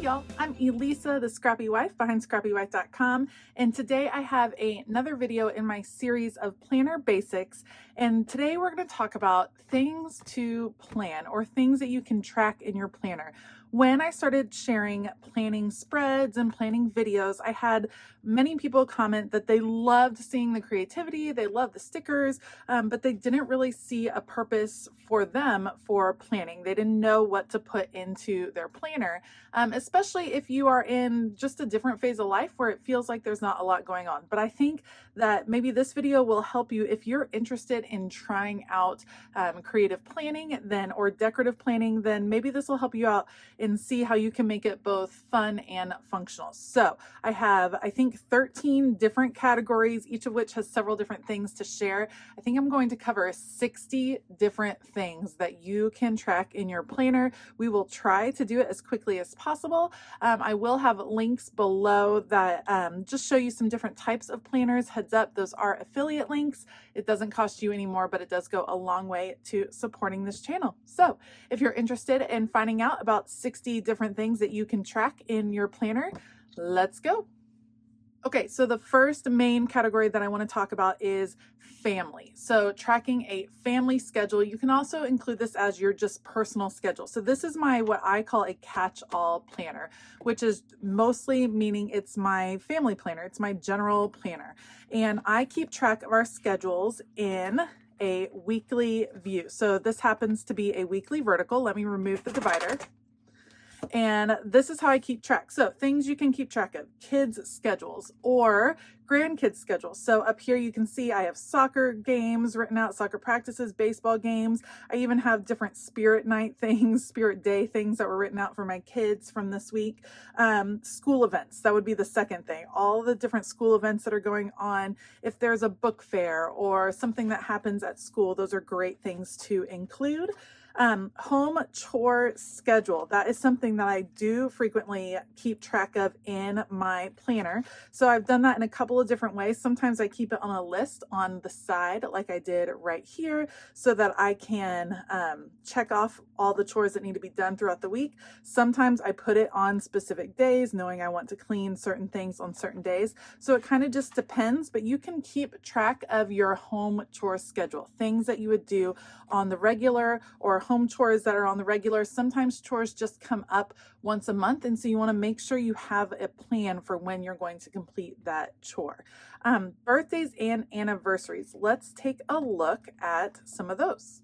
y'all, I'm Elisa, the Scrappy Wife behind ScrappyWife.com, and today I have another video in my series of planner basics, and today we're going to talk about things to plan or things that you can track in your planner. When I started sharing planning spreads and planning videos, I had many people comment that they loved seeing the creativity, they loved the stickers, but they didn't really see a purpose for them for planning. They didn't know what to put into their planner, especially if you are in just a different phase of life where it feels like there's not a lot going on. But I think that maybe this video will help you if you're interested in trying out creative planning or decorative planning, then maybe this will help you out and see how you can make it both fun and functional. So I have, I think, 13 different categories, each of which has several different things to share. I think I'm going to cover 60 different things that you can track in your planner. We will try to do it as quickly as possible. I will have links below that just show you some different types of planners. Heads up, those are affiliate links. It doesn't cost you anymore, but it does go a long way to supporting this channel. So if you're interested in finding out about 60 different things that you can track in your planner, let's go. Okay, so the first main category that I want to talk about is family. So tracking a family schedule. You can also include this as your just personal schedule. So this is my, what I call a catch-all planner, which is mostly meaning it's my family planner. It's my general planner. And I keep track of our schedules in a weekly view. So this happens to be a weekly vertical. Let me remove the divider. And this is how I keep track. So things you can keep track of: kids' schedules or grandkids' schedules. So up here you can see I have soccer games written out, soccer practices, baseball games. I even have different spirit night things, spirit day things that were written out for my kids from this week. School events, that would be the second thing. All the different school events that are going on. If there's a book fair or something that happens at school, those are great things to include. Home chore schedule. That is something that I do frequently keep track of in my planner. So I've done that in a couple of different ways. Sometimes I keep it on a list on the side, like I did right here, so that I can check off all the chores that need to be done throughout the week. Sometimes I put it on specific days, knowing I want to clean certain things on certain days. So it kind of just depends, but you can keep track of your home chore schedule, things that you would do on the regular or home chores that are on the regular. Sometimes chores just come up once a month, and so you want to make sure you have a plan for when you're going to complete that chore. Birthdays and anniversaries. Let's take a look at some of those.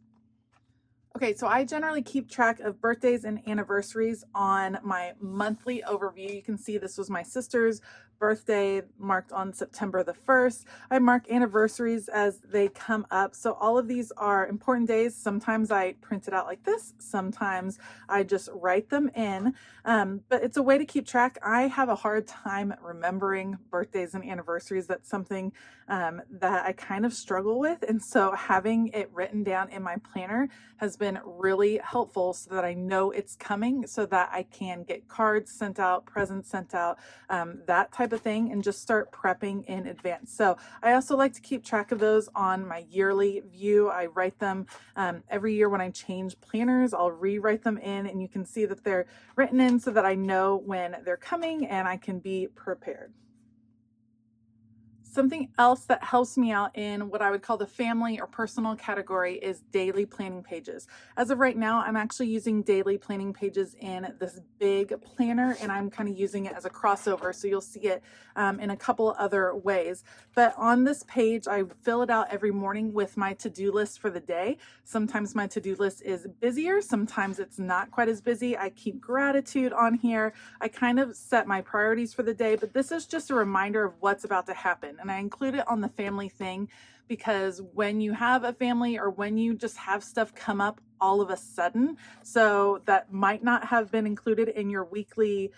Okay, so I generally keep track of birthdays and anniversaries on my monthly overview. You can see this was my sister's birthday, marked on September the 1st. I mark anniversaries as they come up. So all of these are important days. Sometimes I print it out like this. Sometimes I just write them in. But it's a way to keep track. I have a hard time remembering birthdays and anniversaries. That's something that I kind of struggle with. And so having it written down in my planner has been really helpful so that I know it's coming, so that I can get cards sent out, presents sent out, that type of thing, and just start prepping in advance. So I also like to keep track of those on my yearly view. I write them every year when I change planners. I'll rewrite them in, and you can see that they're written in so that I know when they're coming and I can be prepared. Something else that helps me out in what I would call the family or personal category is daily planning pages. As of right now, I'm actually using daily planning pages in this big planner, and I'm kind of using it as a crossover, so you'll see it in a couple other ways. But on this page, I fill it out every morning with my to-do list for the day. Sometimes my to-do list is busier, sometimes it's not quite as busy. I keep gratitude on here. I kind of set my priorities for the day, but this is just a reminder of what's about to happen. And I include it on the family thing because when you have a family or when you just have stuff come up all of a sudden, so that might not have been included in your weekly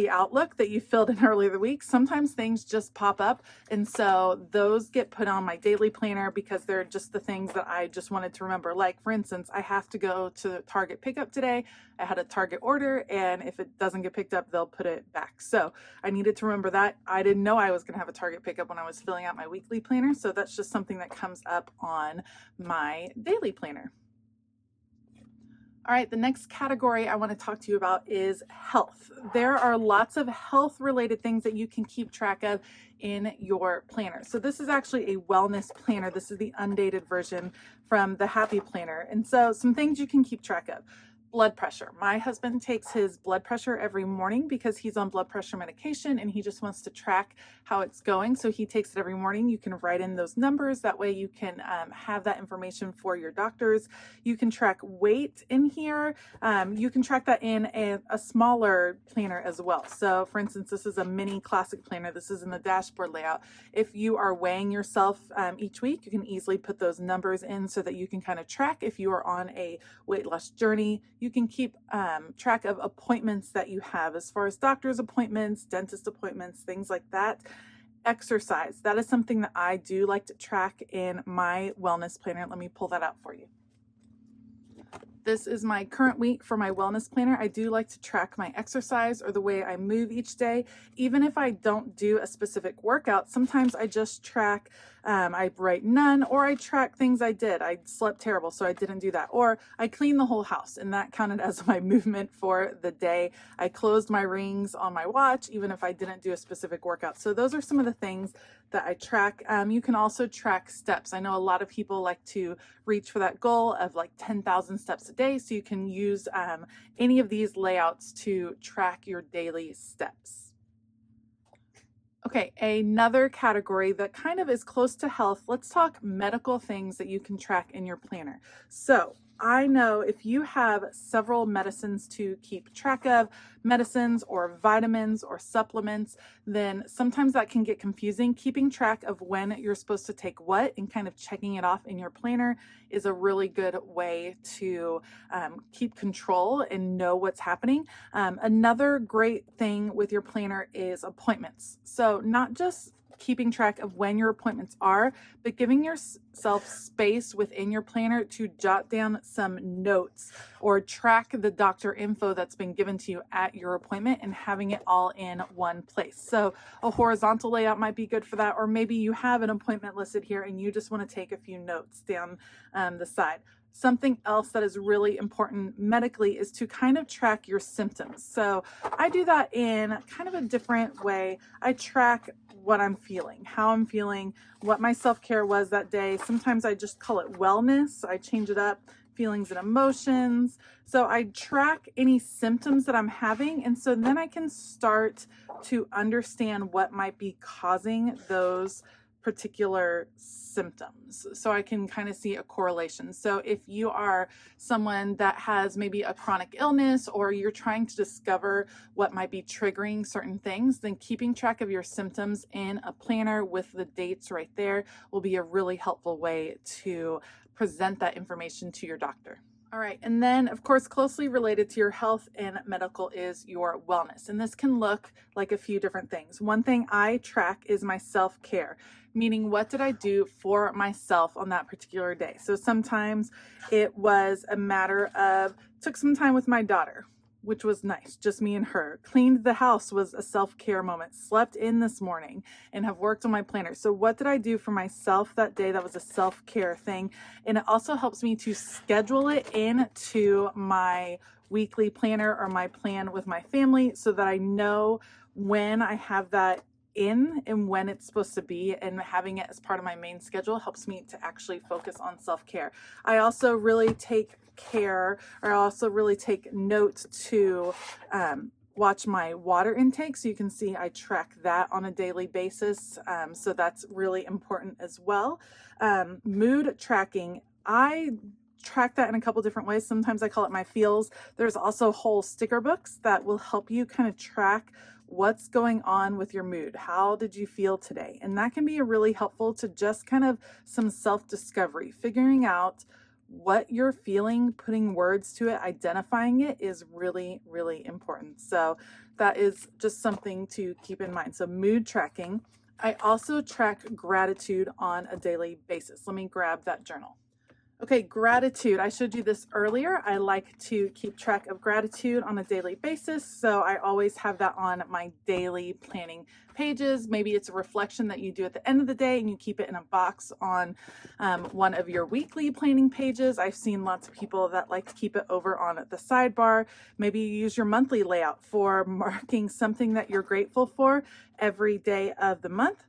outlook that you filled in earlier the week, sometimes things just pop up, and so those get put on my daily planner because they're just the things that I just wanted to remember. Like, for instance, I have to go to Target pickup today. I had a Target order, and if it doesn't get picked up, they'll put it back. So I needed to remember that. I didn't know I was going to have a Target pickup when I was filling out my weekly planner, so that's just something that comes up on my daily planner. All right, the next category I want to talk to you about is health. There are lots of health related things that you can keep track of in your planner. So this is actually a wellness planner. This is the undated version from the Happy Planner. And so some things you can keep track of. Blood pressure. My husband takes his blood pressure every morning because he's on blood pressure medication and he just wants to track how it's going. So he takes it every morning. You can write in those numbers. That way you can have that information for your doctors. You can track weight in here. You can track that in a smaller planner as well. So for instance, this is a mini classic planner. This is in the dashboard layout. If you are weighing yourself each week, you can easily put those numbers in so that you can kind of track if you are on a weight loss journey. You can keep track of appointments that you have as far as doctor's appointments, dentist appointments, things like that. Exercise. That is something that I do like to track in my wellness planner. Let me pull that out for you. This is my current week for my wellness planner. I do like to track my exercise or the way I move each day. Even if I don't do a specific workout, sometimes I just track, I write none, or I track things I did. I slept terrible, so I didn't do that. Or I cleaned the whole house, and that counted as my movement for the day. I closed my rings on my watch, even if I didn't do a specific workout. So those are some of the things that I track. You can also track steps. I know a lot of people like to reach for that goal of like 10,000 steps a day. So you can use any of these layouts to track your daily steps. Okay, another category that kind of is close to health. Let's talk medical things that you can track in your planner. So I know if you have several medicines to keep track of, medicines or vitamins or supplements, then sometimes that can get confusing. Keeping track of when you're supposed to take what and kind of checking it off in your planner is a really good way to keep control and know what's happening. Another great thing with your planner is appointments. So not just keeping track of when your appointments are, but giving yourself space within your planner to jot down some notes or track the doctor info that's been given to you at your appointment and having it all in one place. So a horizontal layout might be good for that, or maybe you have an appointment listed here and you just want to take a few notes down the side. Something else that is really important medically is to kind of track your symptoms. So I do that in kind of a different way. I track what I'm feeling, how I'm feeling, what my self-care was that day. Sometimes I just call it wellness. I change it up, feelings and emotions. So I track any symptoms that I'm having. And so then I can start to understand what might be causing those particular symptoms. So I can kind of see a correlation. So if you are someone that has maybe a chronic illness or you're trying to discover what might be triggering certain things, then keeping track of your symptoms in a planner with the dates right there will be a really helpful way to present that information to your doctor. All right, and then of course, closely related to your health and medical is your wellness. And this can look like a few different things. One thing I track is my self-care, meaning what did I do for myself on that particular day? So sometimes it was a matter of took some time with my daughter, which was nice, just me and her. Cleaned the house was a self-care moment. Slept in this morning and have worked on my planner. So what did I do for myself that day? That was a self-care thing. And it also helps me to schedule it into my weekly planner or my plan with my family so that I know when I have that in and when it's supposed to be, and having it as part of my main schedule helps me to actually focus on self-care. I also really take note to watch my water intake. So you can see I track that on a daily basis. So that's really important as well. Mood tracking. I track that in a couple different ways. Sometimes I call it my feels. There's also whole sticker books that will help you kind of track what's going on with your mood. How did you feel today? And that can be really helpful to just kind of some self-discovery, figuring out what you're feeling, putting words to it, identifying it is really, really important. So that is just something to keep in mind. So mood tracking. I also track gratitude on a daily basis. Let me grab that journal. Okay, gratitude. I showed you this earlier. I like to keep track of gratitude on a daily basis, so I always have that on my daily planning pages. Maybe it's a reflection that you do at the end of the day and you keep it in a box on one of your weekly planning pages. I've seen lots of people that like to keep it over on the sidebar. Maybe you use your monthly layout for marking something that you're grateful for every day of the month.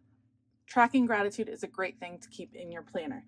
Tracking gratitude is a great thing to keep in your planner.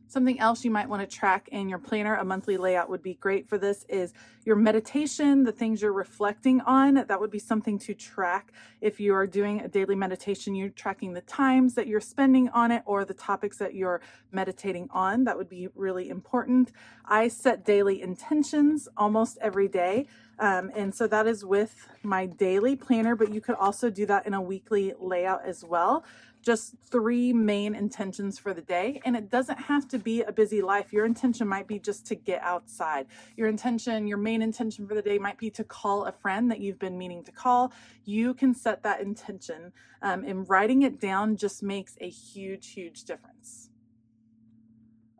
Something else you might want to track in your planner, a monthly layout would be great for this, is your meditation, the things you're reflecting on. That would be something to track. If you are doing a daily meditation, you're tracking the times that you're spending on it or the topics that you're meditating on. That would be really important. I set daily intentions almost every day. And so that is with my daily planner, but you could also do that in a weekly layout as well. Just 3 main intentions for the day. And it doesn't have to be a busy life. Your intention might be just to get outside. Your main intention for the day might be to call a friend that you've been meaning to call. You can set that intention, and writing it down just makes a huge, huge difference.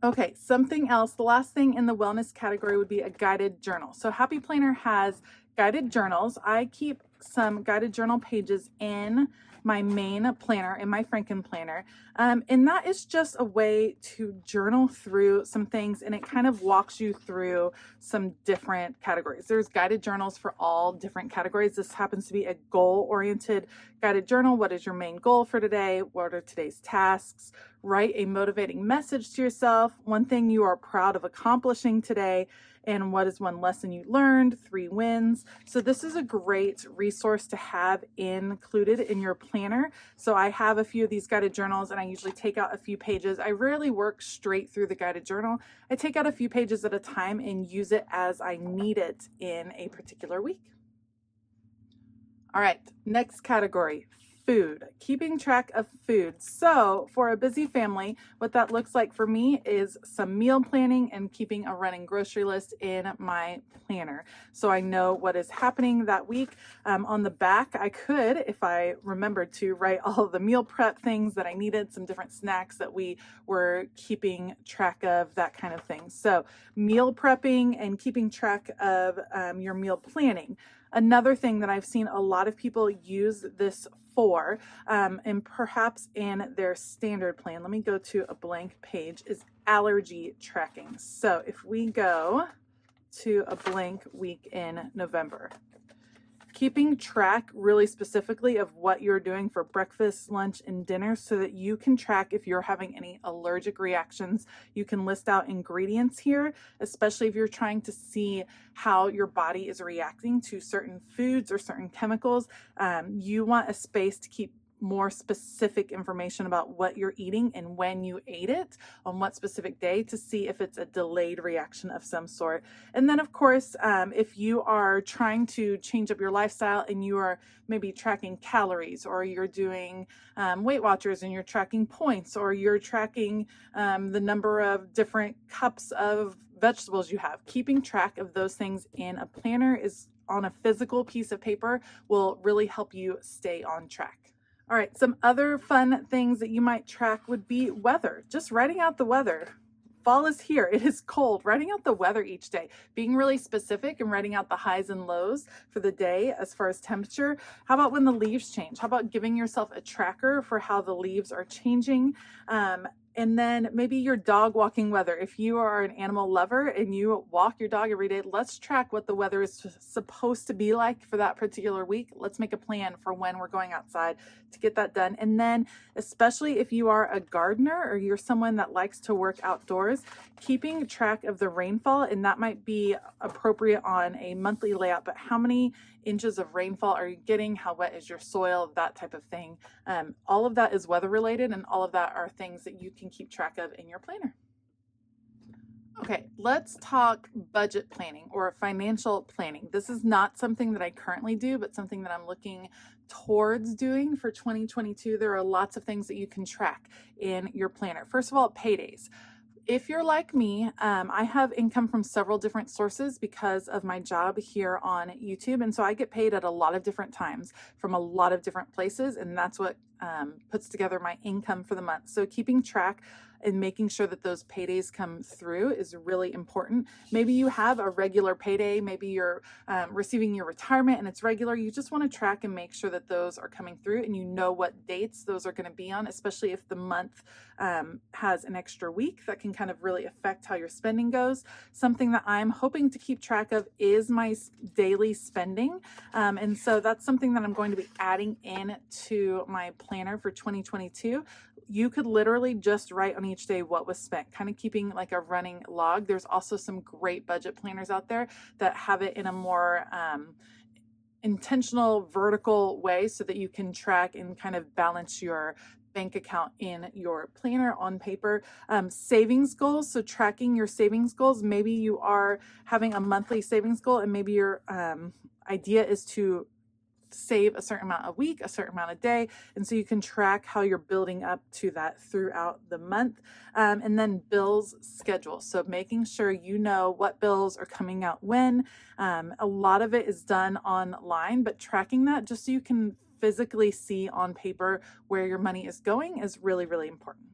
Okay, something else, the last thing in the wellness category would be a guided journal. So Happy Planner has guided journals. I keep some guided journal pages in my main planner, in my Franken planner. And that is just a way to journal through some things, and it kind of walks you through some different categories. There's guided journals for all different categories. This happens to be a goal-oriented guided journal. What is your main goal for today? What are today's tasks? Write a motivating message to yourself, one thing you are proud of accomplishing today, and what is one lesson you learned, 3 wins. So this is a great resource to have included in your planner. So I have a few of these guided journals, and I usually take out a few pages. I rarely work straight through the guided journal. I take out a few pages at a time and use it as I need it in a particular week. All right, next category, food, keeping track of food. So for a busy family, what that looks like for me is some meal planning and keeping a running grocery list in my planner. So I know what is happening that week. On the back, I could, if I remembered to, write all of the meal prep things that I needed, some different snacks that we were keeping track of, that kind of thing. So meal prepping and keeping track of your meal planning. Another thing that I've seen a lot of people use this for, and perhaps in their standard plan, let me go to a blank page, is allergy tracking. So if we go to a blank week in November, keeping track really specifically of what you're doing for breakfast, lunch, and dinner so that you can track if you're having any allergic reactions. You can list out ingredients here, especially if you're trying to see how your body is reacting to certain foods or certain chemicals. You want a space to keep more specific information about what you're eating and when you ate it on what specific day to see if it's a delayed reaction of some sort. And then of course, if you are trying to change up your lifestyle and you are maybe tracking calories, or you're doing Weight Watchers and you're tracking points, or you're tracking the number of different cups of vegetables you have, keeping track of those things in a planner is on a physical piece of paper will really help you stay on track. All right, some other fun things that you might track would be weather. Just writing out the weather. Fall is here, it is cold. Writing out the weather each day, being really specific and writing out the highs and lows for the day as far as temperature. How about when the leaves change? How about giving yourself a tracker for how the leaves are changing? And then maybe your dog walking weather. If you are an animal lover and you walk your dog every day, let's track what the weather is supposed to be like for that particular week. Let's make a plan for when we're going outside to get that done. And then especially if you are a gardener or you're someone that likes to work outdoors, keeping track of the rainfall, and that might be appropriate on a monthly layout, but how many inches of rainfall are you getting? How wet is your soil? That type of thing. All of that is weather related, and all of that are things that you can keep track of in your planner. Okay, let's talk budget planning or financial planning. This is not something that I currently do, but something that I'm looking towards doing for 2022. There are lots of things that you can track in your planner. First of all, paydays. If you're like me, I have income from several different sources because of my job here on YouTube. And so I get paid at a lot of different times from a lot of different places. And that's what puts together my income for the month. So keeping track and making sure that those paydays come through is really important. Maybe you have a regular payday, maybe you're receiving your retirement and it's regular. You just want to track and make sure that those are coming through and you know what dates those are going to be on, especially if the month has an extra week. That can kind of really affect how your spending goes. Something that I'm hoping to keep track of is my daily spending. And so that's something that I'm going to be adding in to my planner for 2022. You could literally just write on each day what was spent, kind of keeping like a running log. There's also some great budget planners out there that have it in a more intentional vertical way so that you can track and kind of balance your bank account in your planner on paper. Savings goals, so tracking your savings goals. Maybe you are having a monthly savings goal and maybe your idea is to save a certain amount a week, a certain amount a day. And so you can track how you're building up to that throughout the month. And then bills schedule. So making sure you know what bills are coming out when. A lot of it is done online, but tracking that just so you can physically see on paper where your money is going is really, really important.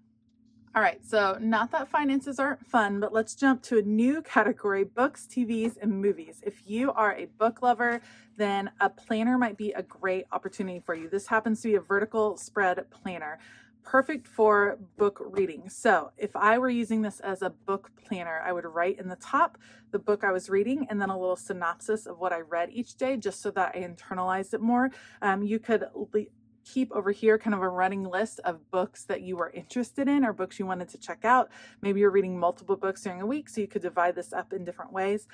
All right, so not that finances aren't fun, but let's jump to a new category, books, TVs, and movies. If you are a book lover, then a planner might be a great opportunity for you. This happens to be a vertical spread planner, perfect for book reading. So if I were using this as a book planner, I would write in the top the book I was reading and then a little synopsis of what I read each day, just so that I internalized it more. You could keep over here kind of a running list of books that you were interested in or books you wanted to check out. Maybe you're reading multiple books during a week, so you could divide this up in different ways.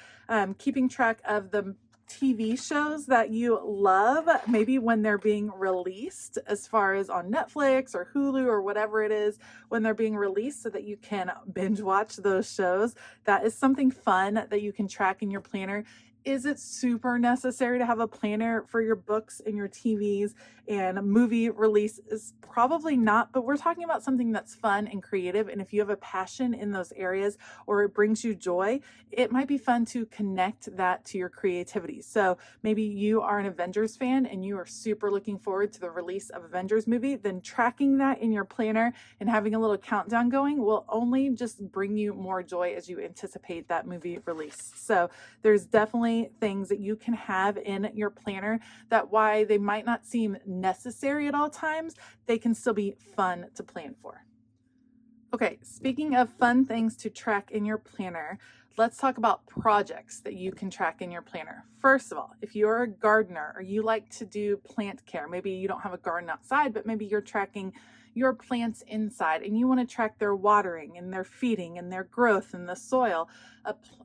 Keeping track of the TV shows that you love, maybe when they're being released, as far as on Netflix or Hulu or whatever it is, when they're being released, so that you can binge watch those shows. That is something fun that you can track in your planner. Is it super necessary to have a planner for your books and your TVs and movie releases? Probably not, but we're talking about something that's fun and creative. And if you have a passion in those areas or it brings you joy, it might be fun to connect that to your creativity. So maybe you are an Avengers fan and you are super looking forward to the release of Avengers movie, then tracking that in your planner and having a little countdown going will only just bring you more joy as you anticipate that movie release. So there's definitely things that you can have in your planner that, why they might not seem necessary at all times, they can still be fun to plan for. Okay, speaking of fun things to track in your planner, let's talk about projects that you can track in your planner. First of all, if you're a gardener or you like to do plant care, maybe you don't have a garden outside, but maybe you're tracking your plants inside and you want to track their watering and their feeding and their growth in the soil.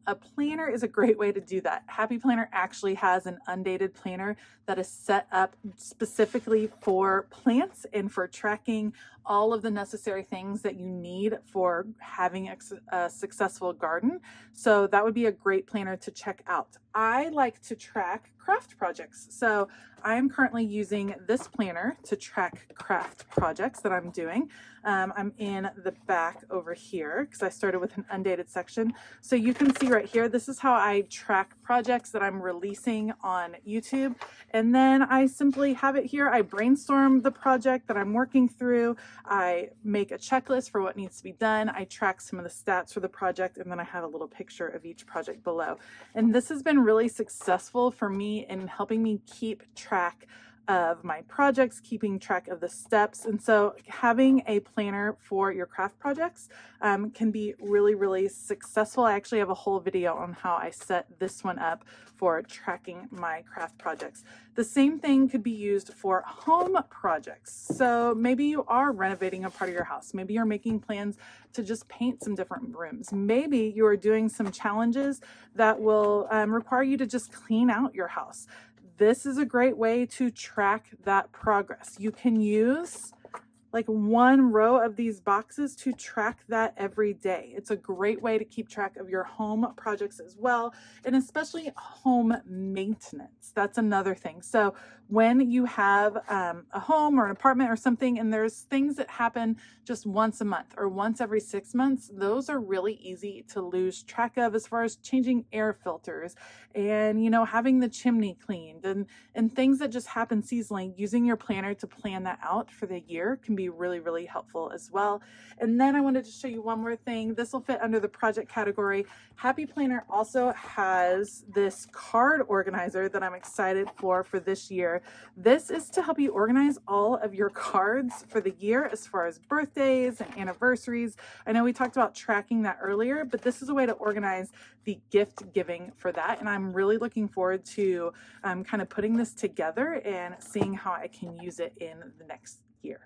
A planner is a great way to do that. Happy Planner actually has an undated planner that is set up specifically for plants and for tracking all of the necessary things that you need for having a successful garden. So that would be a great planner to check out. I like to track craft projects. So I am currently using this planner to track craft projects that I'm doing. I'm in the back over here because I started with an undated section. So you can see right here, this is how I track projects that I'm releasing on YouTube. And then I simply have it here. I brainstorm the project that I'm working through. I make a checklist for what needs to be done. I track some of the stats for the project, and then I have a little picture of each project below. And this has been really successful for me in helping me keep track of my projects, keeping track of the steps. And so having a planner for your craft projects can be really, really successful. I actually have a whole video on how I set this one up for tracking my craft projects. The same thing could be used for home projects. So maybe you are renovating a part of your house. Maybe you're making plans to just paint some different rooms. Maybe you are doing some challenges that will require you to just clean out your house. This is a great way to track that progress. You can use like one row of these boxes to track that every day. It's a great way to keep track of your home projects as well, and especially home maintenance. That's another thing. So when you have a home or an apartment or something, and there's things that happen just once a month or once every 6 months, those are really easy to lose track of, as far as changing air filters and, you know, having the chimney cleaned and things that just happen seasonally. Using your planner to plan that out for the year can be really, really helpful as well. And then I wanted to show you one more thing. This will fit under the project category. Happy Planner also has this card organizer that I'm excited for this year. This is to help you organize all of your cards for the year, as far as birthdays and anniversaries. I know we talked about tracking that earlier, but this is a way to organize the gift giving for that. And I'm really looking forward to kind of putting this together and seeing how I can use it in the next year.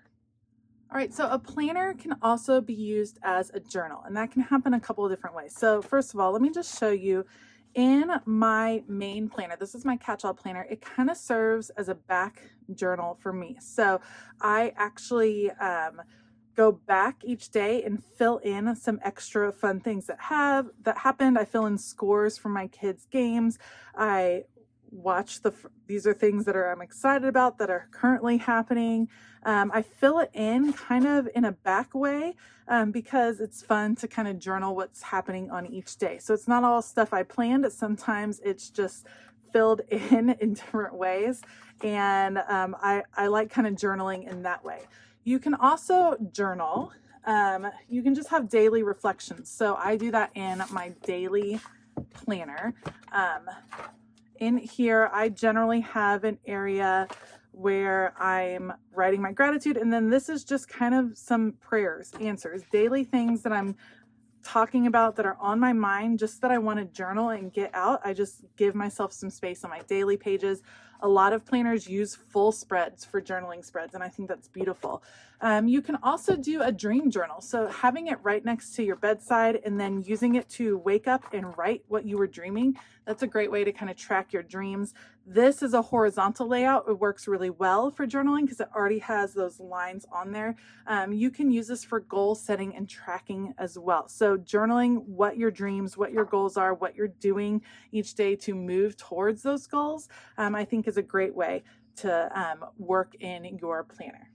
All right, so a planner can also be used as a journal, and that can happen a couple of different ways. So first of all, let me just show you in my main planner. This is my catch-all planner. It kind of serves as a back journal for me. So I actually go back each day and fill in some extra fun things that happened. I fill in scores from my kids' games. I watch these are things that I'm excited about that are currently happening. I fill it in kind of in a back way because it's fun to kind of journal what's happening on each day. So it's not all stuff I planned. Sometimes it's just filled in different ways. And I like kind of journaling in that way. You can also journal. You can just have daily reflections. So I do that in my daily planner. In here, I generally have an area where I'm writing my gratitude, and then this is just kind of some prayers, answers, daily things that I'm talking about that are on my mind, just that I want to journal and get out. I just give myself some space on my daily pages. A lot of planners use full spreads for journaling spreads, and I think that's beautiful. You can also do a dream journal. So having it right next to your bedside and then using it to wake up and write what you were dreaming, that's a great way to kind of track your dreams. This is a horizontal layout. It works really well for journaling because it already has those lines on there. You can use this for goal setting and tracking as well. So journaling what your dreams, what your goals are, what you're doing each day to move towards those goals, I think is a great way to work in your planner.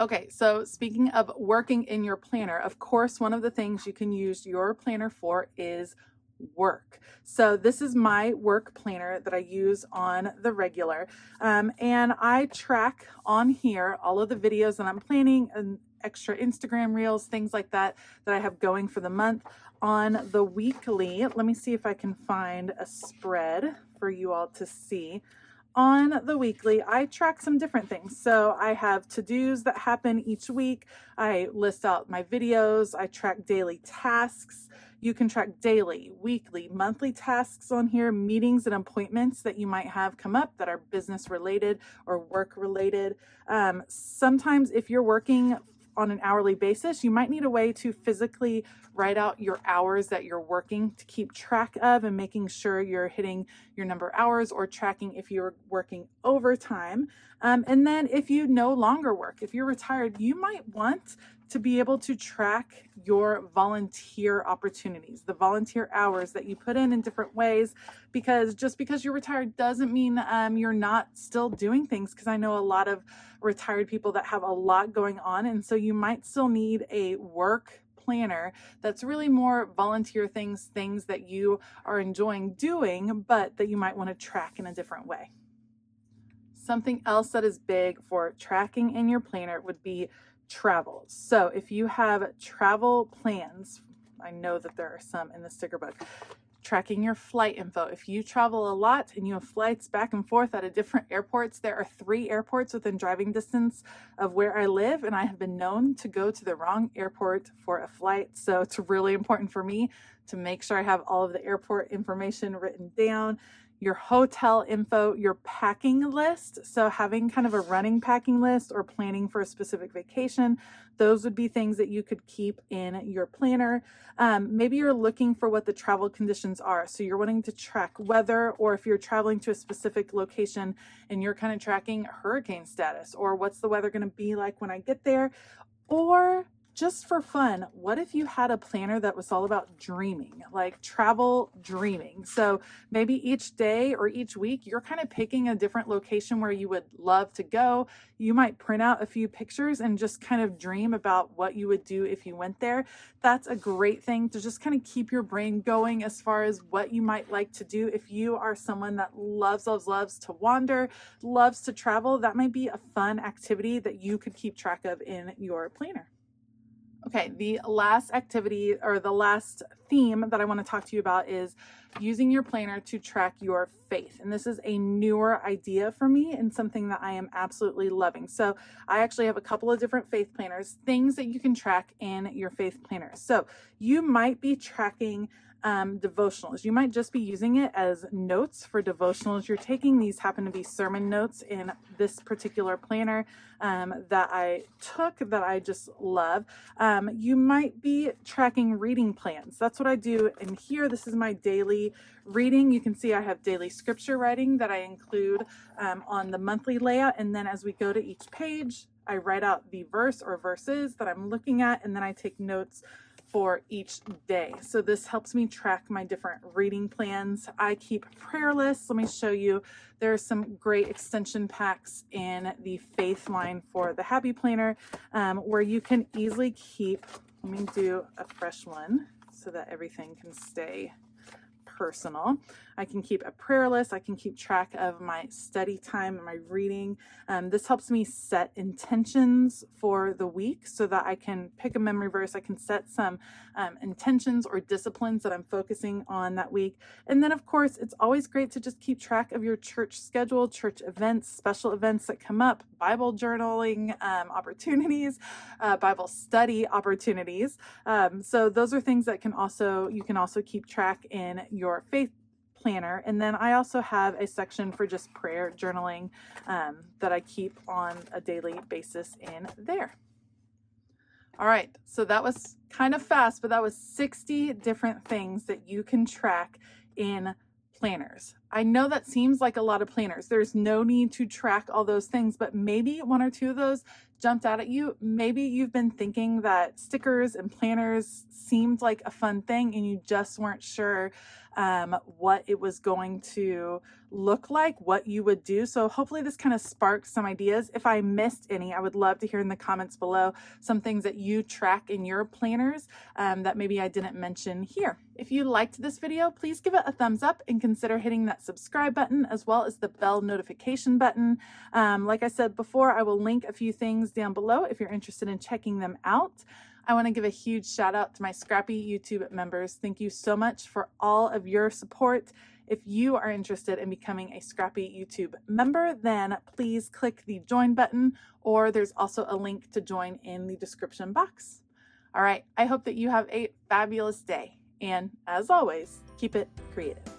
Okay, so speaking of working in your planner, of course, one of the things you can use your planner for is work. So this is my work planner that I use on the regular. And I track on here all of the videos that I'm planning and extra Instagram reels, things like that I have going for the month. On the weekly, let me see if I can find a spread for you all to see. On the weekly, I track some different things. So I have to-dos that happen each week. I list out my videos. I track daily tasks. You can track daily, weekly, monthly tasks on here, meetings and appointments that you might have come up that are business related or work related. Sometimes if you're working on an hourly basis, you might need a way to physically write out your hours that you're working to keep track of and making sure you're hitting your number of hours, or tracking if you're working overtime. And then if you no longer work, if you're retired, you might want to be able to track your volunteer opportunities, the volunteer hours that you put in different ways, because just because you're retired doesn't mean you're not still doing things, because I know a lot of retired people that have a lot going on, and so you might still need a work planner that's really more volunteer things that you are enjoying doing, but that you might want to track in a different way. Something else that is big for tracking in your planner would be travel. So if you have travel plans, I know that there are some in the sticker book, tracking your flight info. If you travel a lot and you have flights back and forth out of different airports, there are 3 airports within driving distance of where I live, and I have been known to go to the wrong airport for a flight. So it's really important for me to make sure I have all of the airport information written down. your hotel info, your packing list. So having kind of a running packing list or planning for a specific vacation, those would be things that you could keep in your planner. Maybe you're looking for what the travel conditions are. So you're wanting to track weather, or if you're traveling to a specific location and you're kind of tracking hurricane status, or what's the weather going to be like when I get there. Or just for fun, what if you had a planner that was all about dreaming, like travel dreaming? So maybe each day or each week, you're kind of picking a different location where you would love to go. You might print out a few pictures and just kind of dream about what you would do if you went there. That's a great thing to just kind of keep your brain going as far as what you might like to do. If you are someone that loves to wander, loves to travel, that might be a fun activity that you could keep track of in your planner. Okay, the last activity or the last theme that I want to talk to you about is using your planner to track your faith. And this is a newer idea for me and something that I am absolutely loving. So I actually have a couple of different faith planners, things that you can track in your faith planner. So you might be tracking devotionals. You might just be using it as notes for devotionals you're taking. These happen to be sermon notes in this particular planner that I took that I just love. You might be tracking reading plans. That's what I do in here. This is my daily reading. You can see I have daily scripture writing that I include on the monthly layout. And then as we go to each page, I write out the verse or verses that I'm looking at, and then I take notes for each day. So this helps me track my different reading plans. I keep prayer lists. Let me show you. There are some great extension packs in the faith line for the Happy Planner where you can easily keep, let me do a fresh one so that everything can stay personal. I can keep a prayer list. I can keep track of my study time and my reading. This helps me set intentions for the week so that I can pick a memory verse. I can set some intentions or disciplines that I'm focusing on that week. And then, of course, it's always great to just keep track of your church schedule, church events, special events that come up, Bible journaling opportunities, Bible study opportunities. So those are things that you can also keep track in your faith planner. And then I also have a section for just prayer journaling that I keep on a daily basis in there. All right, so that was kind of fast, but that was 60 different things that you can track in planners. I know that seems like a lot of planners. There's no need to track all those things, but maybe one or two of those jumped out at you. Maybe you've been thinking that stickers and planners seemed like a fun thing and you just weren't sure what it was going to look like, what you would do. So hopefully this kind of sparked some ideas. If I missed any, I would love to hear in the comments below some things that you track in your planners that maybe I didn't mention here. If you liked this video, please give it a thumbs up and consider hitting that subscribe button as well as the bell notification button. Like I said before, I will link a few things down below if you're interested in checking them out. I want to give a huge shout out to my Scrappy YouTube members. Thank you so much for all of your support. If you are interested in becoming a Scrappy YouTube member, then please click the join button, or there's also a link to join in the description box. All right, I hope that you have a fabulous day. And as always, keep it creative.